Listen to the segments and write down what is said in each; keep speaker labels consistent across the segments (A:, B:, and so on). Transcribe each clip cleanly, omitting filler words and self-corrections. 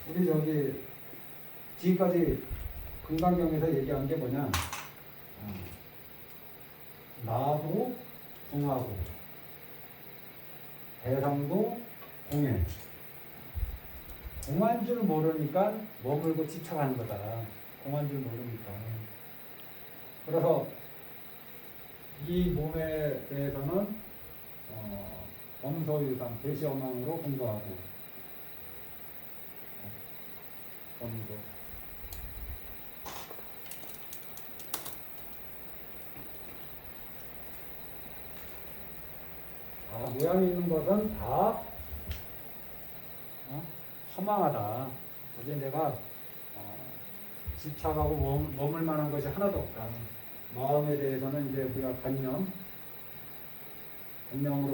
A: 우리 지금까지 금강경에서 얘기한 게 뭐냐? 나도 궁하고 대상도 공해. 공한 줄 모르니까 머물고 집착하는 거다. 공한 줄 모르니까. 그래서 이 몸에 대해서는 범소유상 대시어망으로 공부하고 범소. 모양이 있는 것은 다 허망하다. 거기에 내가 집착하고 머물 만한 것이 하나도 없다. 마음에 대해서는 이제 우리가 관념으로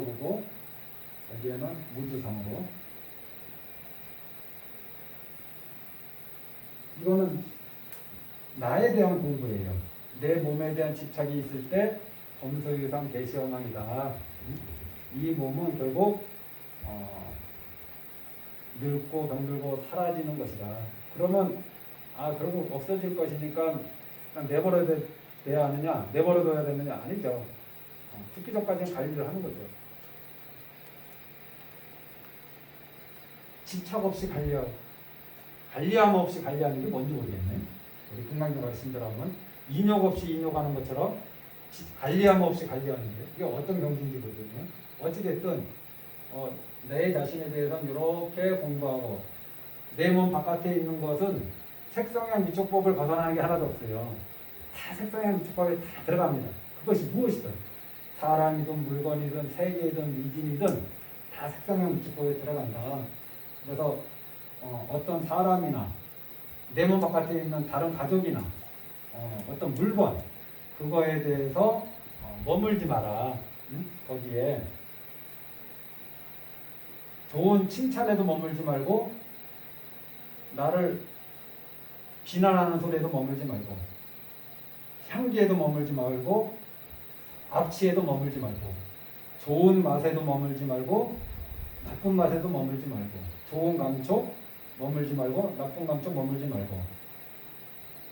A: 보고 여기에는 무주성으로. 이거는 나에 대한 공부예요. 내 몸에 대한 집착이 있을 때 범소유상 대시어망이다. 이 몸은 결국 늙고 병들고 사라지는 것이다. 그러면 결국 없어질 것이니까 그냥 내버려둬야 하느냐, 내버려둬야 되느냐? 아니죠. 죽기 전까지는 관리를 하는 거죠. 집착 없이 관리함 없이 관리하는 게 뭔지 모르겠네. 우리 금강경 어르신들하면 인욕 없이 인욕하는 것처럼 관리함 없이 관리하는데 이게 어떤 경지인지 모르겠네. 어찌됐든 내 자신에 대해서는 이렇게 공부하고 내 몸 바깥에 있는 것은 색성향 미촉법을 벗어나는 게 하나도 없어요. 다 색성향 미촉법에 다 들어갑니다. 그것이 무엇이든 사람이든 물건이든 세계이든 미진이든 다 색성향 미촉법에 들어간다. 그래서 어떤 사람이나 내 몸 바깥에 있는 다른 가족이나 어떤 물건 그거에 대해서 머물지 마라. 거기에 좋은 칭찬에도 머물지 말고 나를 비난하는 소리에도 머물지 말고 향기에도 머물지 말고 악취에도 머물지 말고 좋은 맛에도 머물지 말고 나쁜 맛에도 머물지 말고 좋은 감촉 머물지 말고 나쁜 감촉 머물지 말고.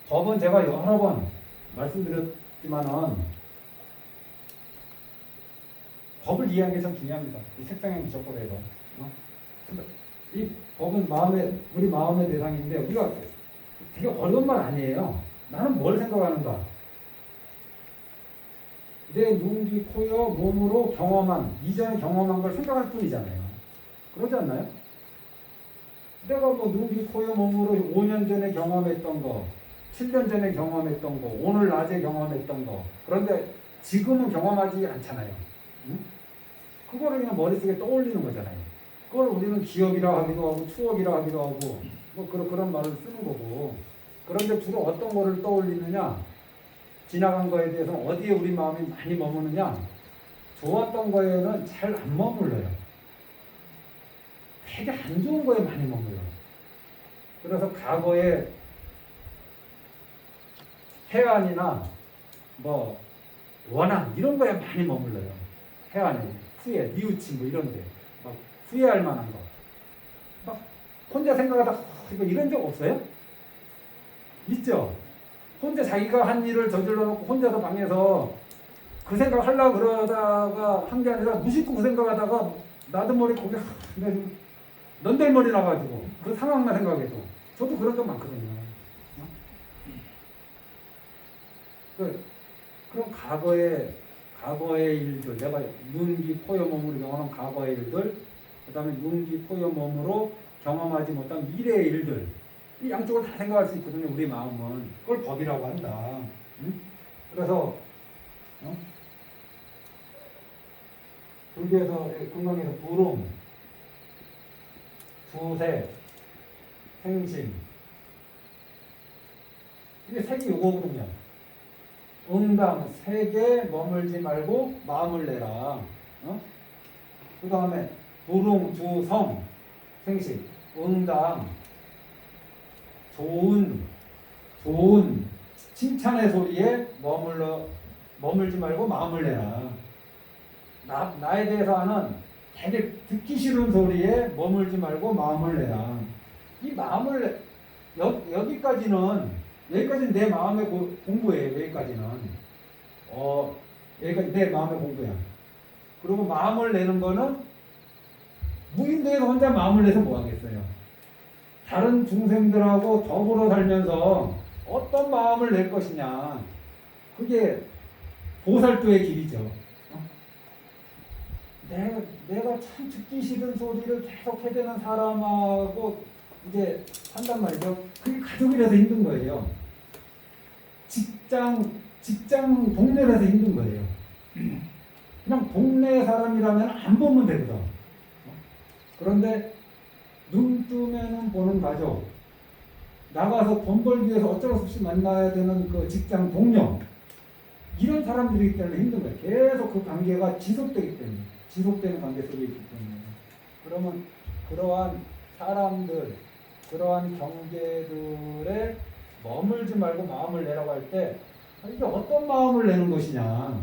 A: 법은 제가 여러 번 말씀드렸지만은 법을 이해하는 게 참 중요합니다. 이 색상의 미적법에서. 이 법은 우리 마음의 대상인데 우리가 되게 어려운 말 아니에요. 나는 뭘 생각하는가? 내 눈, 귀, 코, 여, 몸으로 이전에 경험한 걸 생각할 뿐이잖아요. 그러지 않나요? 내가 눈, 귀, 코, 여, 몸으로 5년 전에 경험했던 거, 7년 전에 경험했던 거, 오늘 낮에 경험했던 거. 그런데 지금은 경험하지 않잖아요. 응? 그거를 그냥 머릿속에 떠올리는 거잖아요. 그걸 우리는 기억이라 하기도 하고 추억이라 하기도 하고 그런 말을 쓰는 거고. 그런데 주로 어떤 거를 떠올리느냐? 지나간 거에 대해서 어디에 우리 마음이 많이 머무느냐? 좋았던 거에는 잘 안 머물러요. 되게 안 좋은 거에 많이 머물러요. 그래서 과거에 해안이나 원한 이런 거에 많이 머물러요. 해안에 후회, 뉘우침 이런데 막 후회할 만한 거. 막 혼자 생각하다 이런 적 없어요? 있죠? 혼자 자기가 한 일을 저질러 놓고 혼자서 방에서 그 생각 하려고 그러다가 한 게 아니라 무심코 그 생각하다가 나도 모르게 거기 넌덜머리 나가지고 그 상황만 생각해도 저도 그런 적 많거든요. 그럼 과거의 일들, 내가 눈기 포여 몸으로 경험한 과거의 일들, 그 다음에 눈기 포여 몸으로 경험하지 못한 미래의 일들, 이 양쪽을 다 생각할 수 있거든요. 우리 마음은. 그걸 법이라고 한다. 응? 그래서 불교에서 금강에서 부름, 두세, 생심 이게 색이 요거거든요. 응당, 색에 머물지 말고 마음을 내라. 그 다음에 부릉, 주, 성, 생식, 응당, 좋은 칭찬의 소리에 머물지 말고 마음을 내라. 나에 대해서 하는 되게 듣기 싫은 소리에 머물지 말고 마음을 내라. 이 마음을 여기까지는 내 마음의 공부예요. 여기까지 내 마음의 공부야. 그리고 마음을 내는 거는 무인도에서 혼자 마음을 내서 뭐 하겠어요? 다른 중생들하고 더불어 살면서 어떤 마음을 낼 것이냐. 그게 보살도의 길이죠. 내가 참 듣기 싫은 소리를 계속 해대는 사람하고 이제 한단 말이죠. 그게 가족이라서 힘든 거예요. 직장 동료라서 힘든 거예요. 그냥 동네 사람이라면 안 보면 되거든. 그런데 눈 뜨면은 보는 가족, 나가서 돈 벌기 위해서 어쩔 수 없이 만나야 되는 그 직장 동료, 이런 사람들이기 때문에 힘든 거예요. 계속 그 관계가 지속되기 때문에, 지속되는 관계 속에 있기 때문에. 그러면 그러한 사람들, 그러한 경계들에 머물지 말고 마음을 내라고 할 때, 이게 어떤 마음을 내는 것이냐.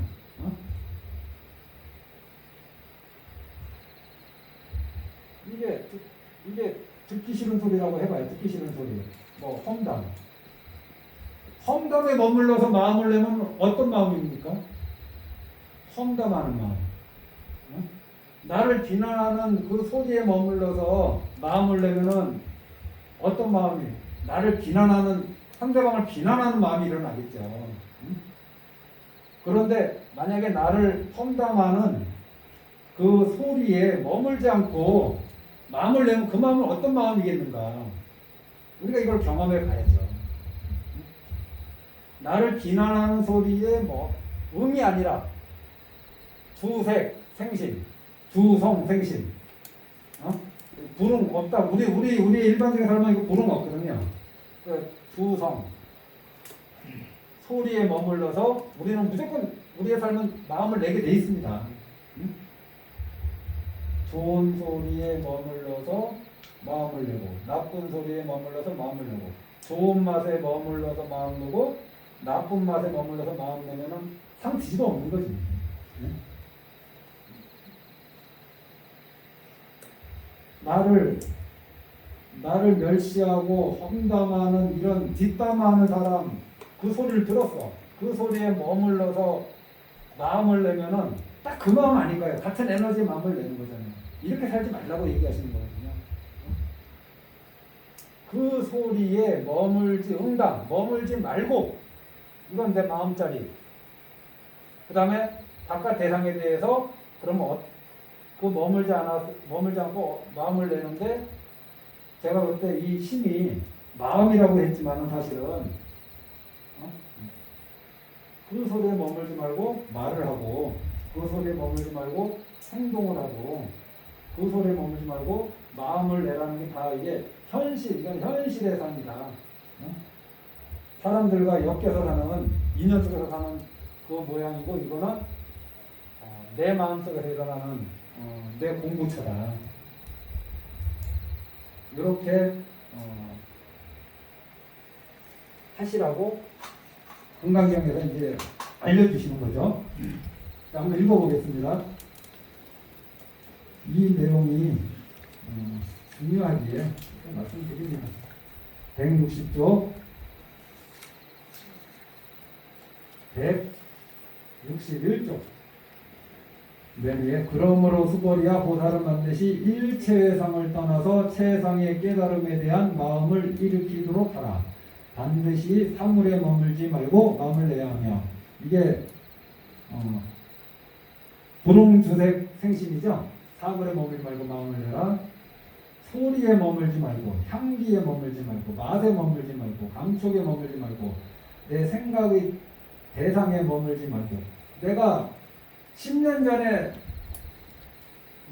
A: 이게 듣기 싫은 소리라고 해봐요. 듣기 싫은 소리. 뭐 험담. 험담에 머물러서 마음을 내면 어떤 마음입니까? 험담하는 마음. 나를 비난하는 그 소리에 머물러서 마음을 내면은 어떤 마음이? 나를 비난하는, 상대방을 비난하는 마음이 일어나겠죠. 그런데 만약에 나를 험담하는 그 소리에 머물지 않고 마음을 내면 그 마음은 어떤 마음이겠는가? 우리가 이걸 경험해 봐야죠. 나를 비난하는 소리에 뭐 음이 아니라 두색 생신, 두성 생신, 불응 없다. 우리 일반적인 사람은 이거 불응 없거든요. 그 두성 소리에 머물러서 우리는 무조건 우리의 삶은 마음을 내게 돼 있습니다. 좋은 소리에 머물러서 마음을 내고, 나쁜 소리에 머물러서 마음을 내고, 좋은 맛에 머물러서 마음 내고, 나쁜 맛에 머물러서 마음 내면은 상 뒤집어 없는 거지. 나를 멸시하고 험담하는 이런 뒷담화하는 사람, 그 소리를 들었어. 그 소리에 머물러서 마음을 내면은 딱 그 마음 아닌가요? 같은 에너지의 마음을 내는 거잖아요. 이렇게 살지 말라고 얘기하시는 거거든요. 그 소리에 머물지 말고, 이건 내 마음짜리. 그 다음에 바깥 대상에 대해서 그러면 그 머물지 않고 마음을 내는데, 제가 그때 이 힘이 마음이라고 했지만은 사실은 그 소리에 머물지 말고 말을 하고, 그 소리에 머물지 말고 행동을 하고, 그 소리에 머물지 말고 마음을 내라는 게 다 이게 이건 현실의 삶이다. 사람들과 엮여서 사는, 인연 속에서 사는 그 모양이고, 이거는 내 마음 속에서 일어나는 내 공부처다. 이렇게 하시라고 건강경에서 이제 알려주시는 거죠. 자, 한번 읽어보겠습니다. 이 내용이 중요하기에 말씀드리면 160조 161조 맨 위에 그러므로 수고리야 보살은 반드시 일체상을 떠나서 체상의 깨달음에 대한 마음을 일으키도록 하라. 반드시 사물에 머물지 말고 마음을 내야 하며, 이게 불응주색 생신이죠. 사물에 머물지 말고 마음을 내라. 소리에 머물지 말고, 향기에 머물지 말고, 맛에 머물지 말고, 감촉에 머물지 말고, 내 생각의 대상에 머물지 말고. 내가 10년 전에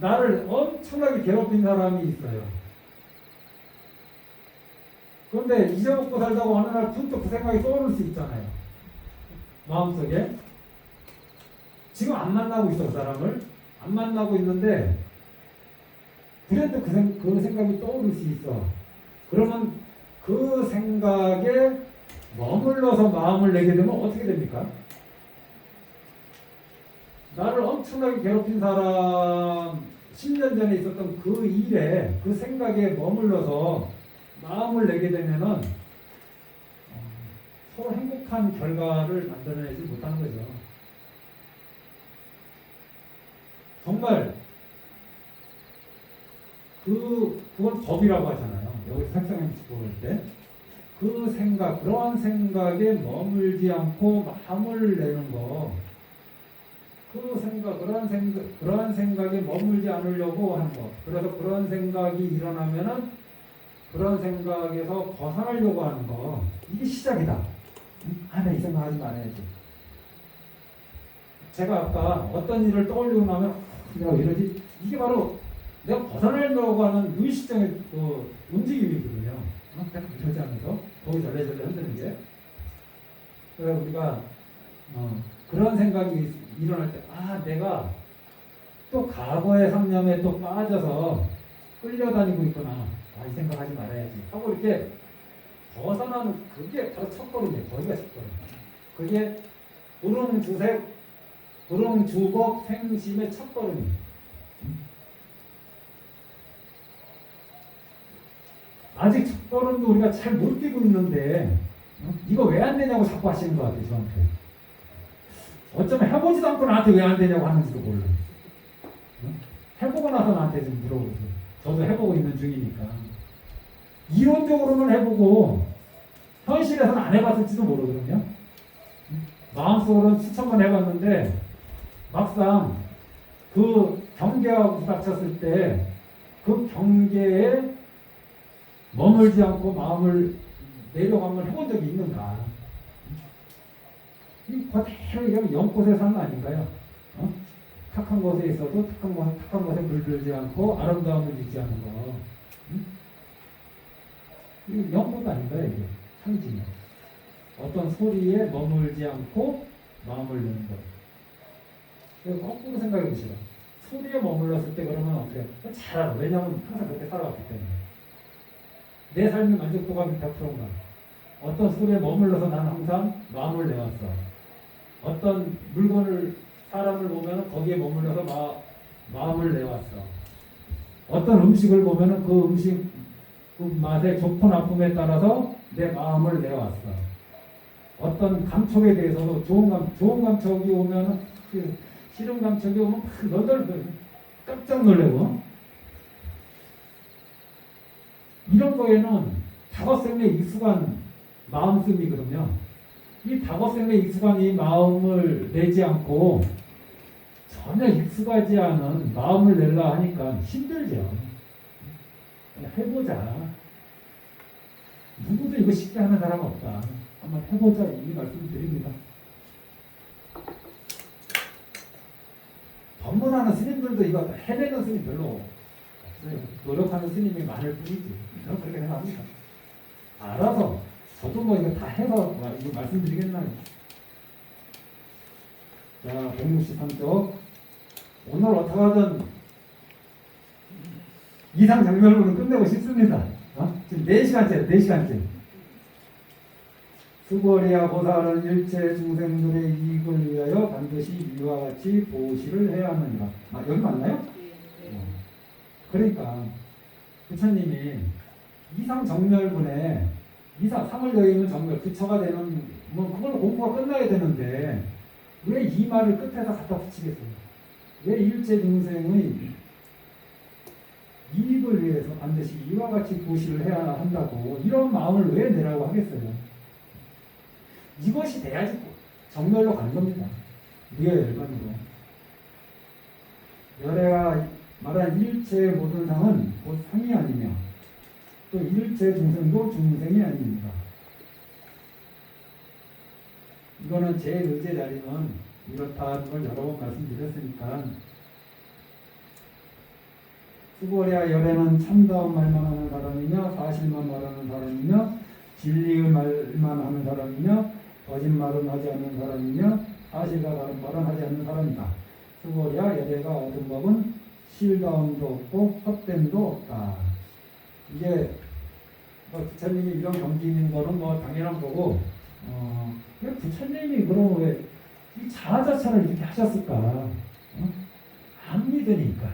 A: 나를 엄청나게 괴롭힌 사람이 있어요. 그런데 잊어먹고 살다가 어느 날 문득 그 생각이 떠오를 수 있잖아요. 마음속에. 지금 안 만나고 있어, 그 사람을. 안 만나고 있는데 그래도 그 생각이 떠오를 수 있어. 그러면 그 생각에 머물러서 마음을 내게 되면 어떻게 됩니까? 나를 엄청나게 괴롭힌 사람, 10년 전에 있었던 그 일에, 그 생각에 머물러서 마음을 내게 되면은 서로 행복한 결과를 만들어내지 못하는 거죠. 정말 그건 법이라고 하잖아요. 여기서 색상을 짚어볼 때. 그 생각, 그러한 생각에 머물지 않고 마음을 내는 거. 그 생각, 그러한 생각에 머물지 않으려고 하는 거. 그래서 그런 생각이 일어나면은 그런 생각에서 벗어나려고 하는 거. 이게 시작이다. 나 이 생각 하지 말아야지. 제가 아까 어떤 일을 떠올리고 나면 내가 왜 이러지? 이게 바로 내가 벗어나려고 하는 무의식적인 움직임이거든요. 내가 이러지 않아서 거기 절레절레 흔드는 게. 그래서 우리가 그런 생각이 일어날 때, 내가 또 과거의 상념에 또 빠져서 끌려다니고 있구나. 이 생각하지 말아야지. 하고 이렇게 벗어나는 그게 바로 첫걸음이에요. 거기가 첫걸음. 그게 불응주법 생심의 첫걸음이에요. 아직 첫걸음도 우리가 잘 못 뛰고 있는데 이거 왜 안 되냐고 자꾸 하시는 것 같아요. 저한테. 어쩌면 해보지도 않고 나한테 왜 안 되냐고 하는지도 몰라. 해보고 나서 나한테 좀 물어보세요. 저도 해보고 있는 중이니까. 이론적으로는 해보고 현실에서는 안 해봤을지도 모르거든요. 마음속으로는 수천 번 해봤는데 막상 그 경계하고 부닥쳤을 때 그 경계에 머물지 않고 마음을 내려가면 해본 적이 있는가? 이 그대로 연꽃의 산 아닌가요? 탁한 곳에 있어도 탁한 곳에 물들지 않고 아름다움을 유지하는 거. 이 연꽃 아닌가요? 이게 상징이요. 어떤 소리에 머물지 않고 마음을 내는 것. 그래서 거꾸로 생각해 보시라. 소리에 머물렀을 때 그러면 어떻게? 잘 알아. 왜냐하면 항상 그렇게 살아왔기 때문에. 내 삶의 만족도가 100%인가? 어떤 소리에 머물러서 나는 항상 마음을 내왔어. 어떤 사람을 보면 거기에 머물러서 마음을 내왔어. 어떤 음식을 보면 그 음식 그 맛의 좋고 나쁨에 따라서 내 마음을 내왔어. 어떤 감촉에 대해서도 좋은 감촉이 오면 싫은 감촉이 오면 깜짝 놀래고 이런 거에는 다것생에 익숙한 마음씀이거든요. 이 다것생에 익숙한 이 마음을 내지 않고 전혀 익숙하지 않은 마음을 내려 하니까 힘들죠. 그냥 해보자. 누구도 이거 쉽게 하는 사람 없다. 한번 해보자 이 말씀 드립니다. 법문하는 스님들도 이거 해내는 스님 별로 없어요. 노력하는 스님이 많을 뿐이지. 저는 그렇게 생각합니다. 알아서 저도 이거 다 해서 이거 말씀드리겠나요? 자, 163쪽. 오늘 어떻게 하든 이상 장면으로는 끝내고 싶습니다. 지금 4시간째, 4시간째. 수고리야 보살은 일체 중생들의 이익을 위하여 반드시 이와 같이 보시를 해야 하느니라. 여기 맞나요? 그러니까 부처님이 이상정멸분에 상을 여의는 정멸, 부처가 되는 그걸로 공부가 끝나야 되는데 왜 이 말을 끝에다 갖다 붙이겠어요? 왜 일체 중생의 이익을 위해서 반드시 이와 같이 보시를 해야 한다고 이런 마음을 왜 내라고 하겠어요? 이것이 돼야지 정멸로 가는 겁니다. 우리의 열반으로. 열애가 말한 일체의 모든 상은 곧 상이 아니며 또 일체 중생도 중생이 아닙니다. 이거는 제 의제 자리는 이렇다는 걸 여러 번 말씀드렸으니까 수고랴 열애는 참다운 말만 하는 사람이며 사실만 말하는 사람이며 진리의 말만 하는 사람이며 거짓말은 하지 않는 사람이며 사실과 다른 말은 하지 않는 사람이다. 수고랴 열애가 얻은 법은 실다움도 없고 헛됨도 없다. 이게 부처님이 이런 경지인 거는 당연한 거고 왜 부처님이 그럼 왜 이 자아자찬을 이렇게 하셨을까? 안 믿으니까.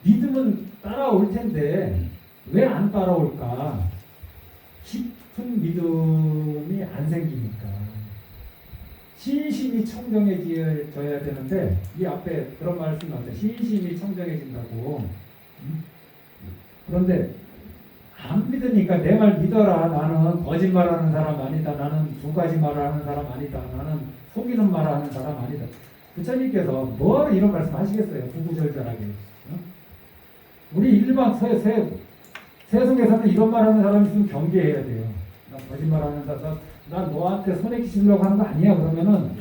A: 믿으면 따라올 텐데 왜 안 따라올까? 깊은 믿음이 안 생기니까. 신심이 청정해져야 되는데 이 앞에 그런 말씀 나왔죠. 신심이 청정해진다고. 그런데 안 믿으니까 내 말 믿어라. 나는 거짓말하는 사람 아니다. 나는 두 가지 말을 하는 사람 아니다. 나는 속이는 말을 하는 사람 아니다. 부처님께서 뭐 이런 말씀 하시겠어요? 구구절절하게. 우리 일반 세속에서는 이런 말 하는 사람이 있으면 경계해야 돼요. 나 거짓말하는 사람, 난 너한테 손에 끼치려고 하는 거 아니야. 그러면은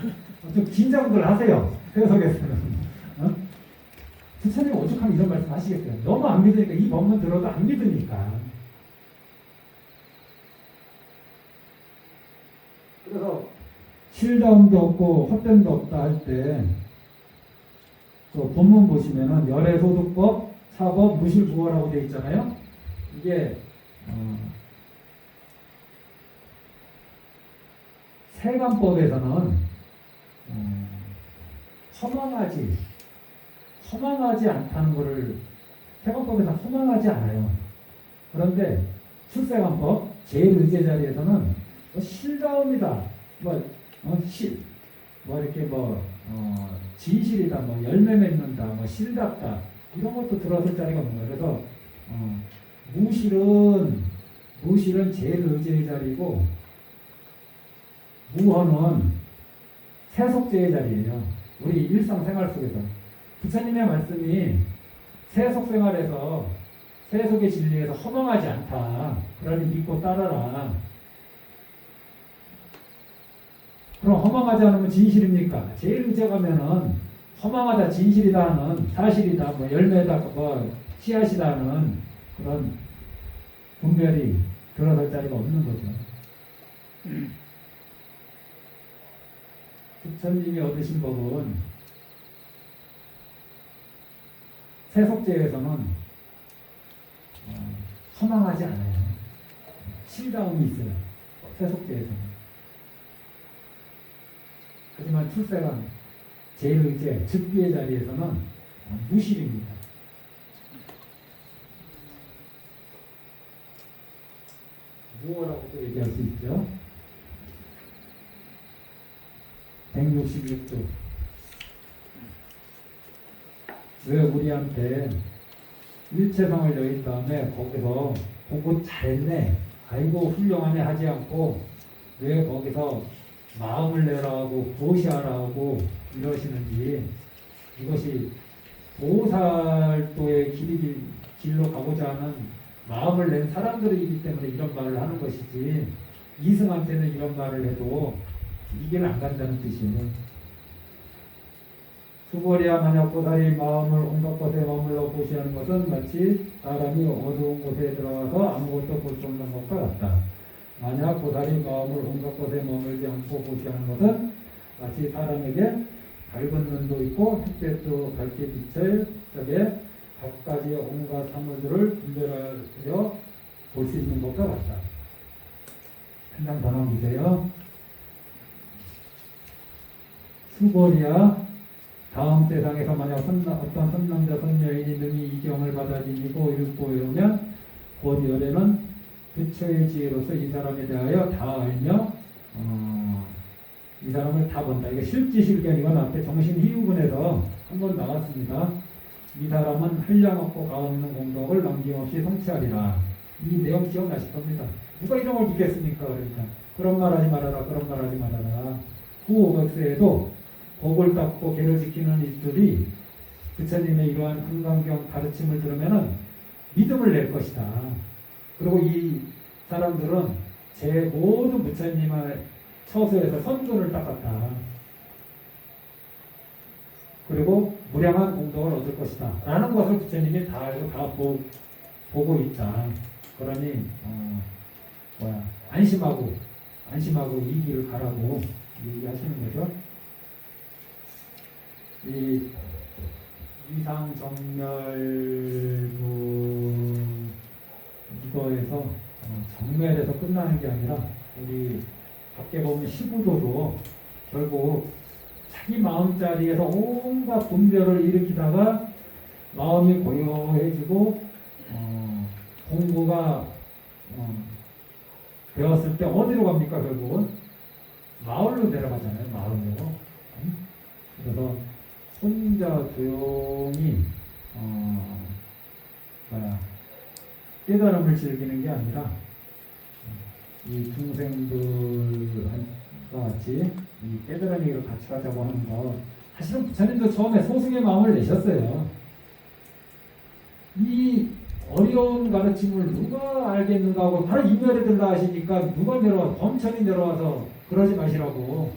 A: 좀 긴장들 하세요. 세속에서는. 부처님 오죽하면 이런 말씀 하시겠어요. 너무 안 믿으니까, 이 법문 들어도 안 믿으니까. 그래서 실자음도 없고 헛됨도 없다 할 때 그 본문 보시면은 열애소득법, 사법, 무실부호라고 되어 있잖아요. 이게 세간법에서는 허망하지 않다는 것을 세간법에서 허망하지 않아요. 그런데 출세간법 제1의제 자리에서는 실다움이다, 이렇게 진실이다, 열매 맺는다, 실답다, 이런 것도 들어설 자리가 없는 거예요. 그래서 무실은 제일 의제의 자리고 무허는 세속제의 자리예요. 우리 일상생활 속에서 부처님의 말씀이 세속생활에서 세속의 진리에서 허망하지 않다. 그러니 믿고 따라라. 그럼 허망하지 않으면 진실입니까? 제일 의제가면은 허망하다, 진실이다는 사실이다, 열매다, 씨앗이다는 그런 분별이 들어설 자리가 없는 거죠. 부처님이 얻으신 법은 세속제에서는 허망하지 않아요. 실다움이 있어요. 세속제에서는. 하지만 출세관 제1의제 즉비의 자리에서는 무실입니다. 무어라고도 얘기할 수 있죠. 166조. 왜 우리한테 일체성을 여긴 다음에 거기서 공부 잘했네, 아이고 훌륭하네 하지 않고 왜 거기서 마음을 내라고 보시하라고 이러시는지, 이것이 보살도의 길로 가고자 하는 마음을 낸 사람들이기 때문에 이런 말을 하는 것이지, 이승한테는 이런 말을 해도 이 길을 안 간다는 뜻이에요. 수보리야 만약 보살이 마음을 온갖 곳에 머물러 보시하는 것은 마치 사람이 어두운 곳에 들어가서 아무것도 볼 수 없는 것과 같다. 만약 보살이 마음을 온갖 곳에 머물지 않고 보시하는 것은 마치 사람에게 밝은 눈도 있고 햇볕도 밝게 비칠 적에 각가지의 온갖 사물들을 분별하여 볼 수 있는 것과 같다. 한 장 더 넘기세요. 수보리야, 다음 세상에서 만약 어떤 선남자 선여인이 능히 이 경을 받아들이고 율보이면 곧 열애는 부처의 지혜로서 이 사람에 대하여 다 알며 이 사람을 다 본다. 이게 실지실견이건 앞에 정신희유근에서 한번 나왔습니다. 이 사람은 한량없고 가없는 공덕을 남김없이 성취하리라. 이 내용 기억나실 겁니다. 누가 이런 걸 믿겠습니까? 그러니까 그런 말 하지 말아라, 그런 말 하지 말아라. 후 500세에도 복을 닦고 계를 지키는 이들이 부처님의 이러한 금강경 가르침을 들으면은 믿음을 낼 것이다. 그리고 이 사람들은 제 모든 부처님의 처소에서 선근을 닦았다. 그리고 무량한 공덕을 얻을 것이다. 라는 것을 부처님이 다 알고 다 보고 있다. 그러니 안심하고 이 길을 가라고 얘기하시는 거죠. 이 이상정멸부 이거에서 정멸에서 끝나는 게 아니라 우리 밖에 보면 시부도도 결국 자기 마음자리에서 온갖 분별을 일으키다가 마음이 고요해지고 부모가 되었을 때 어디로 갑니까? 결국은 마을로 내려가잖아요. 마을로. 그래서 혼자 조용히 깨달음을 즐기는 게 아니라 이 중생들과 같이 이 깨달은 얘기를 같이 가자고 하는 거, 사실은 부처님도 처음에 소승의 마음을 내셨어요. 이 어려운 가르침을 누가 알겠는가 하고 바로 인멸에 들라 하시니까 누가 내려와, 범천이 내려와서 그러지 마시라고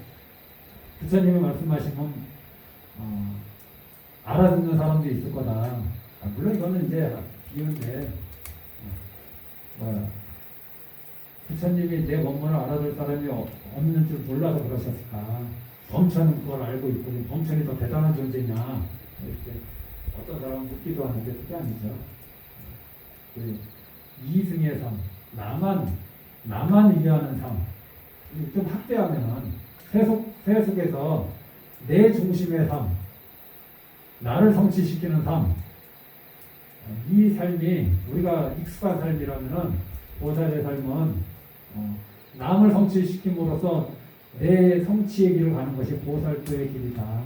A: 부처님이 말씀하시면 알아듣는 사람도 있을 거다. 물론 이거는 이제 비유인데 부처님이 내 법문을 알아들 사람이 없는 줄 몰라서 그러셨을까. 범천은 그걸 알고 있고 범천이 더 대단한 존재냐 이렇게 어떤 사람은 묻기도 하는데 그게 아니죠. 그 이승의 삶, 나만 위하는 삶, 좀 확대하면은 세속에서 내 중심의 삶, 나를 성취시키는 삶, 이 삶이 우리가 익숙한 삶이라면은 보살의 삶은 남을 성취시킴으로써 내 성취의 길을 가는 것이 보살도의 길이다.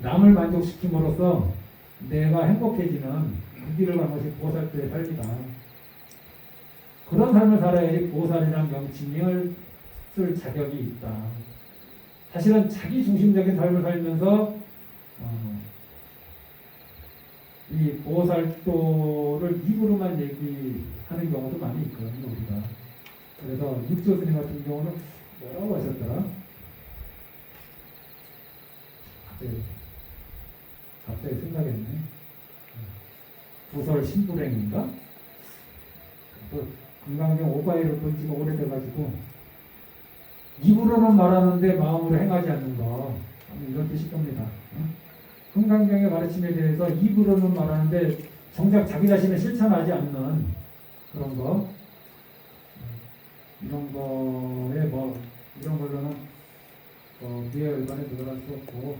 A: 남을 만족시킴으로써 내가 행복해지는 그 길을 가는 것이 보살도의 삶이다. 그런 삶을 살아야지 보살이라는 명칭을 쓸 자격이 있다. 사실은 자기 중심적인 삶을 살면서 이 보살도를 입으로만 얘기하는 경우도 많이 있거든요, 우리가. 그래서 육조 스님 같은 경우는 뭐라고 하셨더라? 갑자기 생각했네. 부설 신불행인가? 그 금강경 오바이를 본 지가 오래돼가지고 입으로는 말하는데 마음으로 행하지 않는 거, 이런 뜻일 겁니다. 금강경의 가르침에 대해서 입으로는 말하는데 정작 자기 자신을 실천하지 않는 그런 거, 이런 거에 이런 걸로는 미에 의관에 들어갈 수 없고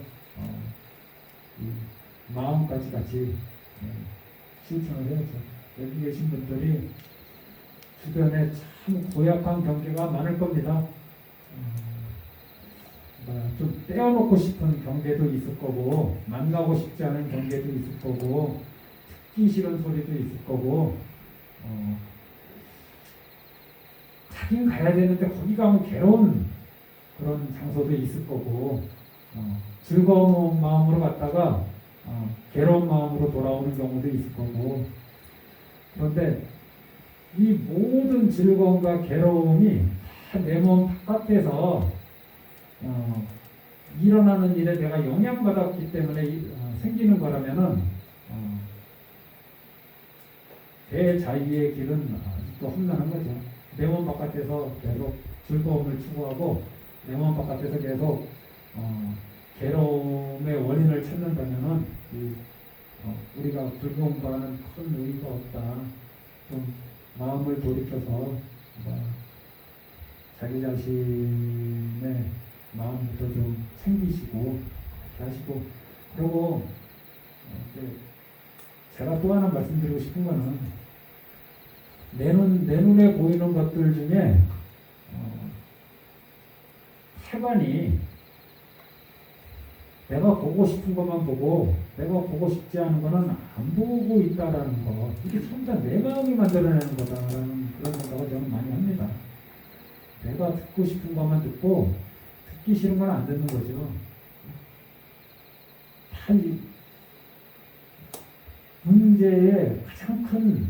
A: 마음까지 같이 실천을 해야죠. 여기 계신 분들이 주변에 참 고약한 경계가 많을 겁니다. 좀 떼어놓고 싶은 경계도 있을 거고, 만나고 싶지 않은 경계도 있을 거고, 듣기 싫은 소리도 있을 거고, 자기는 가야 되는데 거기 가면 괴로운 그런 장소도 있을 거고, 즐거운 마음으로 갔다가 괴로운 마음으로 돌아오는 경우도 있을 거고. 그런데 이 모든 즐거움과 괴로움이 내 몸 바깥에서 일어나는 일에 내가 영향받았기 때문에 생기는 거라면은 대자유의 길은 아직도 험난한 거죠. 내 몸 바깥에서 계속 즐거움을 추구하고 내 몸 바깥에서 계속 괴로움의 원인을 찾는다면은 우리가 불교공부하는 큰 의미가 없다. 좀 마음을 돌이켜서 자기 자신의 마음부터 좀 챙기시고 이렇게 하시고, 그리고 제가 또 하나 말씀드리고 싶은 거는 내 눈에 보이는 것들 중에 태반이 내가 보고 싶은 것만 보고 내가 보고 싶지 않은 거는 안 보고 있다라는 거, 이게 혼자 내 마음이 만들어내는 거다라는 그런 생각을 저는 많이 합니다. 내가 듣고 싶은 것만 듣고 듣기 싫은 건 안 듣는 거죠. 이 문제의 가장 큰,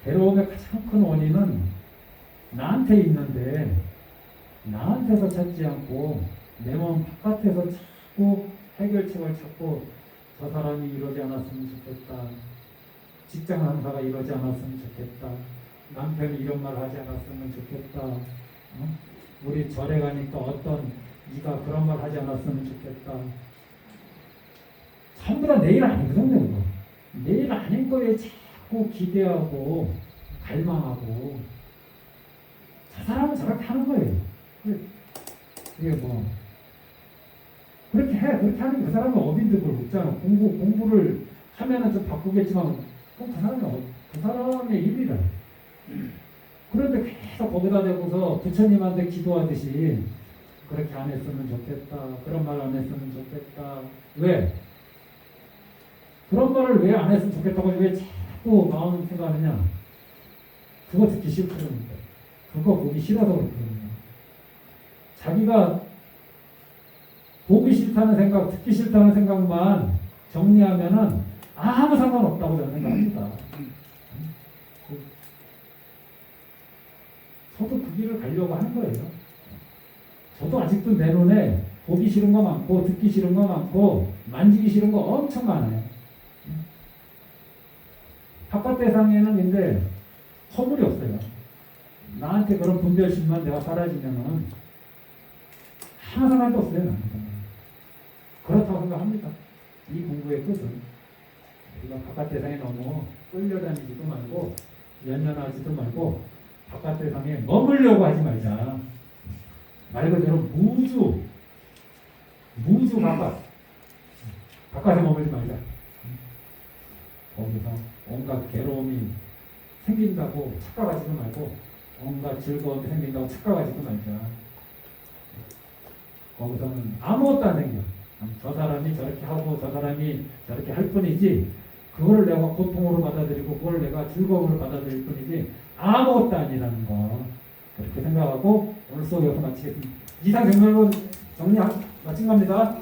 A: 괴로움의 가장 큰 원인은 나한테 있는데 나한테서 찾지 않고 내 마음 바깥에서 자꾸 해결책을 찾고 저 사람이 이러지 않았으면 좋겠다, 직장 상사가 이러지 않았으면 좋겠다, 남편이 이런 말 하지 않았으면 좋겠다, 우리 절에 가니까 어떤 이가 그런 말 하지 않았으면 좋겠다. 전부 다 내일 아니거든요. 내일 아닌 거에 자꾸 기대하고 갈망하고, 저 사람은 저렇게 하는 거예요. 그게 그렇게 해. 그렇게 하는 그 사람은 어빈데 뭘 묻잖아. 공부를 하면은 좀 바꾸겠지만, 그럼 그 사람은
B: 그 사람의 일이라. 그런데 계속 거기다 대고서 부처님한테 기도하듯이 그렇게 안 했으면 좋겠다. 그런 말 안 했으면 좋겠다. 왜? 그런 말을 왜 안 했으면 좋겠다고 왜 자꾸 마음 생각하느냐? 그거 듣기 싫거든요. 그거 보기 싫어서 그렇거든요. 자기가 보기 싫다는 생각, 듣기 싫다는 생각만 정리하면은 아무 상관없다고 저는 생각합니다. 저도 그 길을 가려고 하는 거예요. 저도 아직도 내 눈에 보기 싫은 거 많고, 듣기 싫은 거 많고, 만지기 싫은 거 엄청 많아요. 바깥 대상에는 근데 허물이 없어요. 나한테 그런 분별심만 내가 사라지면은 아무 상관도 없어요. 나는. 그렇다고 생각합니다. 이 공부의 끝은 우리가 바깥 대상에 너무 끌려다니지도 말고 연연하지도 말고 바깥 대상에 머물려고 하지 말자. 말 그대로 무주 바깥에 머물지 말자. 거기서 온갖 괴로움이 생긴다고 착각하지도 말고 온갖 즐거움이 생긴다고 착각하지도 말자. 거기서는 아무것도 안 생겨. 저 사람이 저렇게 하고 저 사람이 저렇게 할 뿐이지 그걸 내가 고통으로 받아들이고 그걸 내가 즐거움으로 받아들일 뿐이지 아무것도 아니라는 거 그렇게 생각하고 오늘 수업 여기서 마치겠습니다. 이상 정리하고 마친 겁니다.